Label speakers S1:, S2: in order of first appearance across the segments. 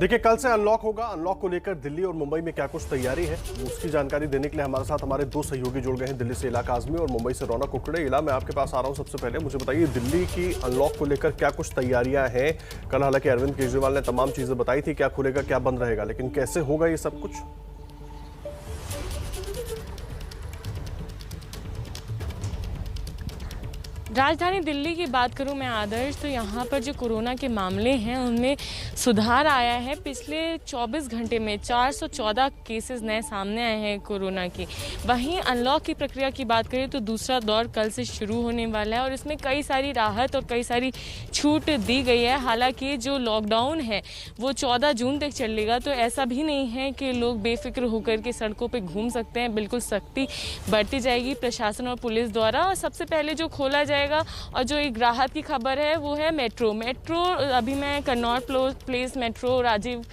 S1: देखिए, कल से अनलॉक होगा। अनलॉक को लेकर दिल्ली और मुंबई में क्या कुछ तैयारी है, उसकी जानकारी देने के लिए हमारे साथ हमारे दो सहयोगी जुड़ गए हैं। दिल्ली से इला काज़मी और मुंबई से रौनक कुकड़े। इला, मैं आपके पास आ रहा हूं। सबसे पहले मुझे बताइए, दिल्ली की अनलॉक को लेकर क्या कुछ तैयारियां हैं। कल हालांकि अरविंद केजरीवाल ने तमाम चीजें बताई थी, क्या खुलेगा क्या बंद रहेगा, लेकिन कैसे होगा ये सब कुछ।
S2: राजधानी दिल्ली की बात करूं मैं आदर्श, तो यहाँ पर जो कोरोना के मामले हैं उनमें सुधार आया है। पिछले 24 घंटे में 414 केसेस नए सामने आए हैं कोरोना के। वहीं अनलॉक की प्रक्रिया की बात करें तो दूसरा दौर कल से शुरू होने वाला है और इसमें कई सारी राहत और कई सारी छूट दी गई है। हालांकि जो लॉकडाउन है वो 14 जून तक चलेगा, तो ऐसा भी नहीं है कि लोग बेफिक्र होकर के सड़कों पर घूम सकते हैं। बिल्कुल सख्ती बरती जाएगी प्रशासन और पुलिस द्वारा। और सबसे पहले जो खोला जाएगा और जो एक राहत की खबर है वो है मेट्रो। अभी मैं Connaught place metro Rajiv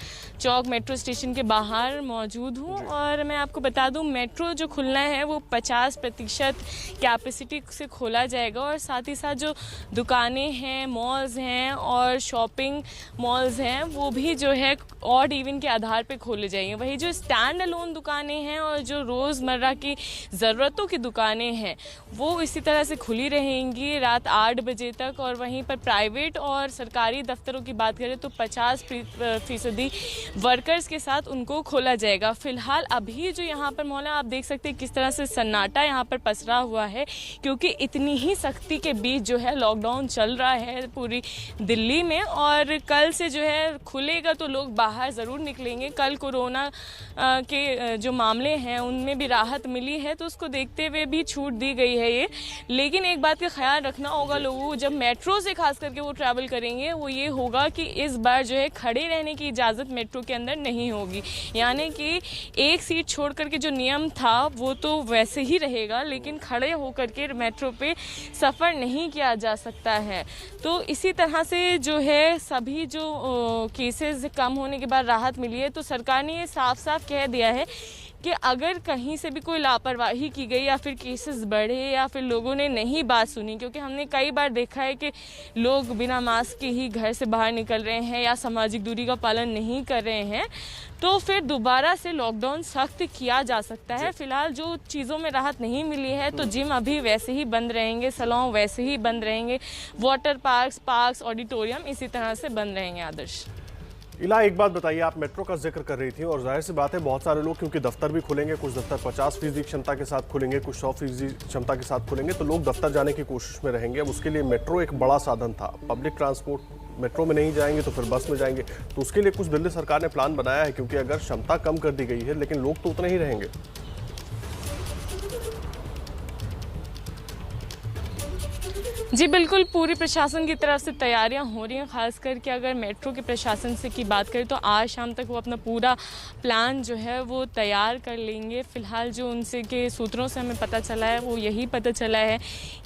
S2: Chowk metro station के बाहर मौजूद हूँ और मैं आपको बता दूँ, मेट्रो जो खुलना है वो 50% कैपेसिटी से खोला जाएगा और साथ ही साथ जो दुकानें हैं, मॉल्स हैं और शॉपिंग मॉल्स हैं वो भी जो है ऑड इवन के आधार पे खोले जाएंगे। वही जो स्टैंड अलोन दुकानें हैं और जो रोज़मर्रा की ज़रूरतों की दुकानें हैं वो इसी तरह से खुली रहेंगी रात 8 बजे तक। और वहीं पर प्राइवेट और सरकारी दफ्तरों की बात करें तो 50% वर्कर्स के साथ उनको खोला जाएगा। फिलहाल अभी जो यहाँ पर माहौल है, आप देख सकते हैं किस तरह से सन्नाटा यहाँ पर पसरा हुआ है, क्योंकि इतनी ही सख्ती के बीच जो है लॉकडाउन चल रहा है पूरी दिल्ली में। और कल से जो है खुलेगा तो लोग बाहर ज़रूर निकलेंगे। कल कोरोना के जो मामले हैं उनमें भी राहत मिली है, तो उसको देखते हुए भी छूट दी गई है ये। लेकिन एक बात का ख्याल रखना होगा लोगों को, जब मेट्रो से खास करके वो ट्रैवल करेंगे, वो ये होगा कि इस बार जो है खड़े रहने की इजाज़त मेट्रो के अंदर नहीं होगी। यानी कि एक सीट छोड़ करके जो नियम था वो तो वैसे ही रहेगा, लेकिन खड़े होकर के मेट्रो पे सफ़र नहीं किया जा सकता है। तो इसी तरह से जो है सभी जो केसेस कम होने के बाद राहत मिली है, तो सरकार ने ये साफ साफ कह दिया है कि अगर कहीं से भी कोई लापरवाही की गई या फिर केसेस बढ़े या फिर लोगों ने नहीं बात सुनी, क्योंकि हमने कई बार देखा है कि लोग बिना मास्क के ही घर से बाहर निकल रहे हैं या सामाजिक दूरी का पालन नहीं कर रहे हैं, तो फिर दोबारा से लॉकडाउन सख्त किया जा सकता है। फिलहाल जो चीज़ों में राहत नहीं मिली है, तो जिम अभी वैसे ही बंद रहेंगे, सैलून वैसे ही बंद रहेंगे, वाटर पार्क्स, ऑडिटोरियम इसी तरह से बंद रहेंगे। आदर्श
S1: इला, एक बात बताइए, आप मेट्रो का जिक्र कर रही थी और जाहिर सी बात है बहुत सारे लोग, क्योंकि दफ्तर भी खुलेंगे, कुछ दफ्तर 50% क्षमता के साथ खुलेंगे, कुछ 100% क्षमता के साथ खुलेंगे, तो लोग दफ्तर जाने की कोशिश में रहेंगे। अब उसके लिए मेट्रो एक बड़ा साधन था। पब्लिक ट्रांसपोर्ट मेट्रो में नहीं जाएंगे तो फिर बस में जाएंगे, तो उसके लिए कुछ दिल्ली सरकार ने प्लान बनाया है, क्योंकि अगर क्षमता कम कर दी गई है लेकिन लोग तो उतने ही रहेंगे।
S2: जी बिल्कुल, पूरी प्रशासन की तरफ से तैयारियां हो रही हैं। खास करके अगर मेट्रो के प्रशासन से की बात करें तो आज शाम तक वो अपना पूरा प्लान जो है वो तैयार कर लेंगे। फ़िलहाल जो उनसे के सूत्रों से हमें पता चला है वो यही पता चला है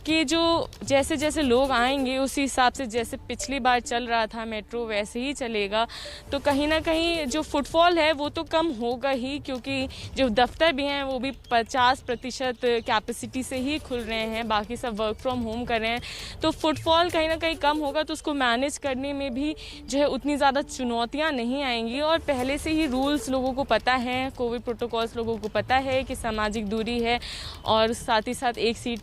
S2: कि जो जैसे जैसे लोग आएंगे उसी हिसाब से जैसे पिछली बार चल रहा था मेट्रो वैसे ही चलेगा। तो कहीं ना कहीं जो फुटफॉल है वो तो कम होगा ही, क्योंकि जो दफ्तर भी हैं वो भी 50% कैपेसिटी से ही खुल रहे हैं, बाकी सब वर्क फ्रॉम होम कर रहे हैं, तो फुटफॉल कहीं ना कहीं कम होगा, तो उसको मैनेज करने में भी जो है उतनी ज़्यादा चुनौतियां नहीं आएंगी। और पहले से ही रूल्स लोगों को पता है, कोविड प्रोटोकॉल्स लोगों को पता है कि सामाजिक दूरी है और साथ ही साथ एक सीट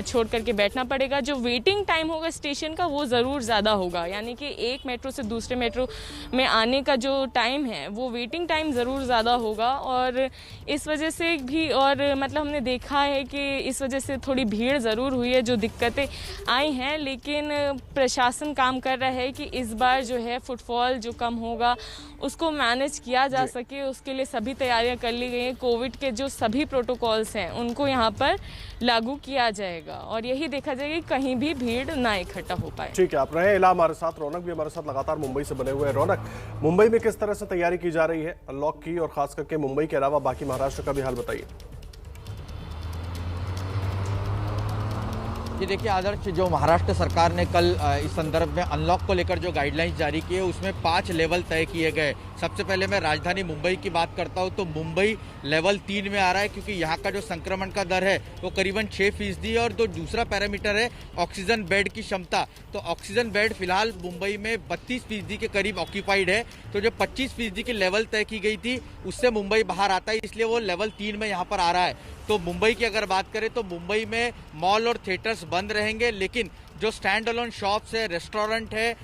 S2: छोड़ करके बैठना पड़ेगा। जो वेटिंग टाइम होगा स्टेशन का वो ज़रूर ज़्यादा होगा, यानी कि एक मेट्रो से दूसरे मेट्रो में आने का जो टाइम है वो वेटिंग टाइम ज़रूर ज़्यादा होगा। और इस वजह से भी, और मतलब हमने देखा है कि इस वजह से थोड़ी भीड़ ज़रूर हुई है, जो दिक्कतें आई हैं, लेकिन प्रशासन काम कर रहा है कि इस बार जो है फुटफॉल जो कम होगा उसको मैनेज किया जा सके। उसके लिए सभी तैयारियां कर ली गई हैं। कोविड के जो सभी प्रोटोकॉल्स हैं उनको यहाँ पर लागू किया जाएगा और यही देखा जाएगा कि कहीं भी भीड़ ना इकट्ठा हो पाए।
S1: ठीक है, आप रहे इला हमारे साथ। रौनक भी हमारे साथ लगातार मुंबई से बने हुए हैं। रौनक, मुंबई में किस तरह से तैयारी की जा रही है अनलॉक की, और खास करके मुंबई के अलावा बाकी महाराष्ट्र का भी हाल बताइए।
S3: कि देखिए आदर्श, जो महाराष्ट्र सरकार ने कल इस संदर्भ में अनलॉक को लेकर जो गाइडलाइंस जारी की है उसमें 5 लेवल तय किए गए। सबसे पहले मैं राजधानी मुंबई की बात करता हूं तो मुंबई लेवल 3 में आ रहा है, क्योंकि यहां का जो संक्रमण का दर है वो करीबन 6% है। और जो दूसरा पैरामीटर है ऑक्सीजन बेड की क्षमता, तो ऑक्सीजन बेड फिलहाल मुंबई में 32% के करीब ऑक्यूपाइड है। तो जो 25% की लेवल तय की गई थी उससे मुंबई बाहर आता है, इसलिए वो लेवल 3 में यहाँ पर आ रहा है। तो मुंबई की अगर बात करें तो मुंबई में मॉल और थिएटर्स बंद रहेंगे, लेकिन जो स्टैंड अलोन शॉप्स है, रेस्टोरेंट है,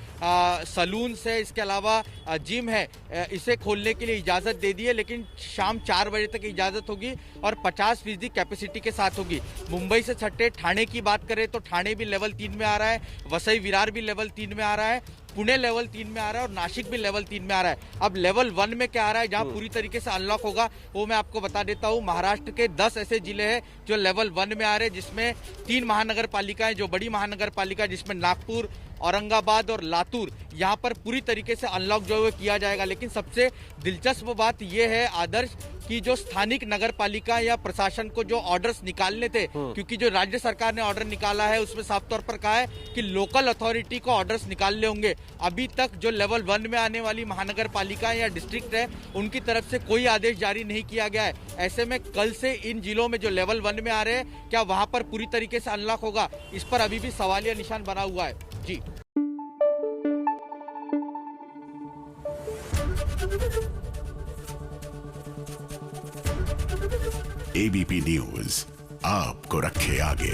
S3: सलून्स है, इसके अलावा जिम है, इसे खोलने के लिए इजाज़त दे दी है, लेकिन शाम 4 बजे तक इजाज़त होगी और 50% कैपेसिटी के साथ होगी। मुंबई से छठे ठाणे की बात करें तो ठाणे भी लेवल 3 में आ रहा है, वसई विरार भी लेवल 3 में आ रहा है, पुणे लेवल 3 में आ रहा है और नासिक भी लेवल 3 में आ रहा है। अब लेवल 1 में क्या आ रहा है, जहां पूरी तरीके से अनलॉक होगा, वो मैं आपको बता देता हूं। महाराष्ट्र के 10 ऐसे जिले हैं जो लेवल 1 में आ रहे हैं, जिसमें 3 महानगर पालिकाएं, जो बड़ी महानगर पालिका जिसमें नागपुर, औरंगाबाद और लातूर, यहाँ पर पूरी तरीके से अनलॉक जो है किया जाएगा। लेकिन सबसे दिलचस्प बात यह है आदर्श कि जो स्थानिक नगर पालिका या प्रशासन को जो ऑर्डर्स निकालने थे, क्योंकि जो राज्य सरकार ने ऑर्डर निकाला है उसमें साफ तौर पर कहा है कि लोकल अथॉरिटी को ऑर्डर्स निकालने होंगे। अभी तक जो लेवल 1 में आने वाली महानगर पालिका या डिस्ट्रिक्ट है उनकी तरफ से कोई आदेश जारी नहीं किया गया है। ऐसे में कल से इन जिलों में जो लेवल 1 में आ रहे हैं, क्या वहां पर पूरी तरीके से अनलॉक होगा, इस पर अभी भी सवालिया निशान बना हुआ है। जी
S4: एबीपी न्यूज आपको रखे आगे।